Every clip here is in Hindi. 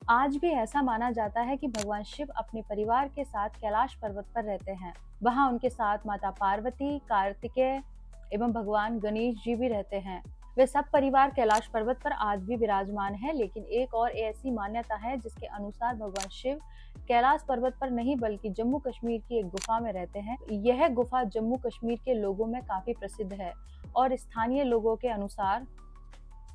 आज भी ऐसा माना जाता है कि भगवान शिव अपने परिवार के साथ कैलाश पर्वत पर रहते हैं। वहां उनके साथ माता पार्वती, कार्तिकेय एवं भगवान गणेश जी भी रहते हैं। वे सब परिवार कैलाश पर्वत पर आज भी विराजमान है, लेकिन एक और ऐसी मान्यता है जिसके अनुसार भगवान शिव कैलाश पर्वत पर नहीं बल्कि जम्मू कश्मीर की एक गुफा में रहते हैं। यह गुफा जम्मू कश्मीर के लोगों में काफी प्रसिद्ध है और स्थानीय लोगों के अनुसार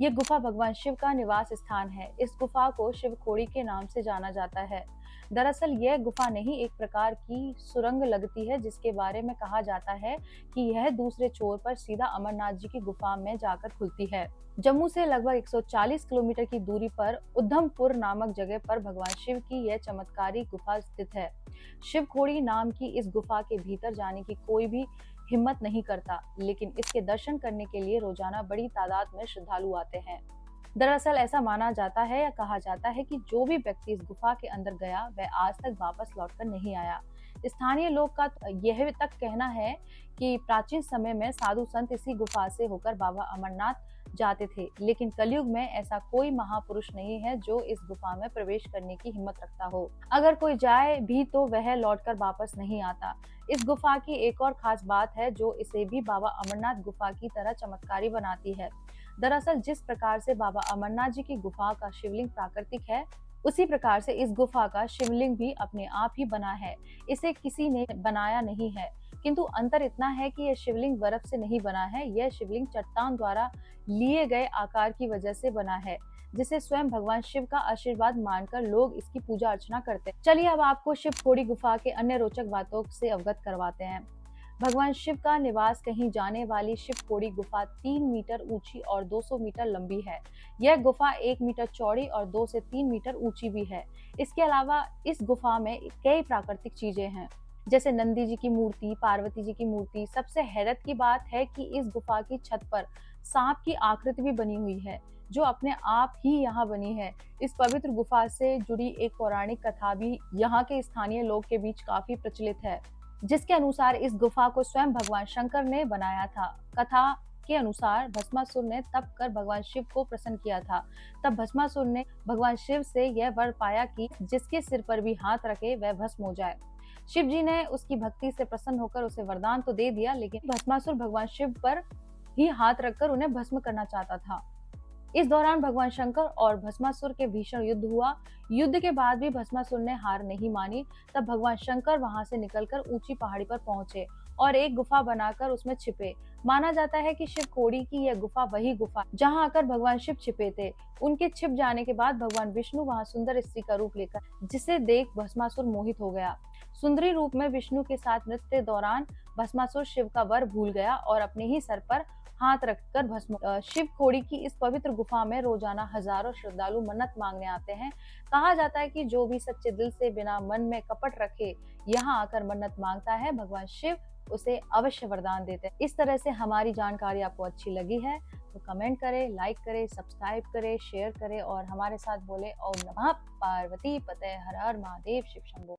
ये गुफा भगवान शिव का निवास स्थान है। इस गुफा को शिव खोड़ी के नाम से जाना जाता है। दरअसल यह गुफा नहीं, एक प्रकार की सुरंग लगती है जिसके बारे में कहा जाता है कि यह दूसरे छोर पर सीधा अमरनाथ जी की गुफा में जाकर खुलती है। जम्मू से लगभग 140 किलोमीटर की दूरी पर उधमपुर नामक जगह पर भगवान शिव की यह चमत्कारी गुफा स्थित है। शिव खोड़ी नाम की इस गुफा के भीतर जाने की कोई भी हिम्मत नहीं करता, लेकिन इसके दर्शन करने के लिए रोजाना बड़ी तादाद में श्रद्धालु आते हैं। दरअसल ऐसा माना जाता है या कहा जाता है कि जो भी व्यक्ति इस गुफा के अंदर गया वह आज तक वापस लौटकर नहीं आया। स्थानीय लोग का यह तक कहना है कि प्राचीन समय में साधु संत इसी गुफा से होकर बाबा अमरनाथ जाते थे, लेकिन कलयुग में ऐसा कोई महापुरुष नहीं है जो इस गुफा में प्रवेश करने की हिम्मत रखता हो। अगर कोई जाए भी तो वह लौटकर वापस नहीं आता। इस गुफा की एक और खास बात है जो इसे भी बाबा अमरनाथ गुफा की तरह चमत्कारी बनाती है। दरअसल जिस प्रकार से बाबा अमरनाथ जी की गुफा का शिवलिंग प्राकृतिक है, उसी प्रकार से इस गुफा का शिवलिंग भी अपने आप ही बना है। इसे किसी ने बनाया नहीं है, किंतु अंतर इतना है कि यह शिवलिंग बर्फ से नहीं बना है। यह शिवलिंग चट्टान द्वारा लिए गए आकार की वजह से बना है, जिसे स्वयं भगवान शिव का आशीर्वाद मानकर लोग इसकी पूजा अर्चना करते हैं। चलिए अब आपको शिव खोड़ी गुफा के अन्य रोचक बातों से अवगत करवाते हैं। भगवान शिव का निवास कहीं जाने वाली शिव खोड़ी गुफा 3 मीटर ऊंची और 200 मीटर लंबी है। यह गुफा 1 मीटर चौड़ी और 2 से 3 मीटर ऊंची भी है। इसके अलावा इस गुफा में कई प्राकृतिक चीजें हैं, जैसे नंदी जी की मूर्ति, पार्वती जी की मूर्ति। सबसे हैरत की बात है कि इस गुफा की छत पर सांप की आकृति भी बनी हुई है, जो अपने आप ही यहाँ बनी है। इस पवित्र गुफा से जुड़ी एक पौराणिक कथा भी यहाँ के स्थानीय लोग के बीच काफी प्रचलित है, जिसके अनुसार इस गुफा को स्वयं भगवान शंकर ने बनाया था। कथा के अनुसार भस्मासुर ने तप कर भगवान शिव को प्रसन्न किया था। तब भस्मासुर ने भगवान शिव से यह वर पाया कि जिसके सिर पर भी हाथ रखे वह भस्म हो जाए। शिव जी ने उसकी भक्ति से प्रसन्न होकर उसे वरदान तो दे दिया, लेकिन भस्मासुर भगवान शिव पर ही हाथ रखकर उन्हें भस्म करना चाहता था। इस दौरान भगवान शंकर और भस्मासुर के भीषण युद्ध हुआ। युद्ध के बाद भी भस्मासुर ने हार नहीं मानी। तब भगवान शंकर वहां से निकलकर ऊंची पहाड़ी पर पहुंचे और एक गुफा बनाकर उसमें छिपे। माना जाता है कि शिव खोड़ी की यह गुफा वही गुफा जहां आकर भगवान शिव छिपे थे। उनके छिप जाने के बाद भगवान विष्णु वहां सुंदर स्त्री का रूप लेकर, जिसे देख भस्मासुर मोहित हो गया। सुंदरी रूप में विष्णु के साथ नृत्य दौरान भस्मासुर शिव का वर भूल गया और अपने ही सर पर हाथ रखकर भस्म। शिव खोड़ी की इस पवित्र गुफा में रोजाना हजारों श्रद्धालु मन्नत मांगने आते हैं। कहा जाता है कि जो भी सच्चे दिल से बिना मन में कपट रखे यहाँ आकर मन्नत मांगता है, भगवान शिव उसे अवश्य वरदान देते हैं। इस तरह से हमारी जानकारी आपको अच्छी लगी है तो कमेंट करें, लाइक करें, सब्सक्राइब करें, शेयर करें और हमारे साथ बोले ओम नमः पार्वती पते हर हर महादेव शिव शंभो।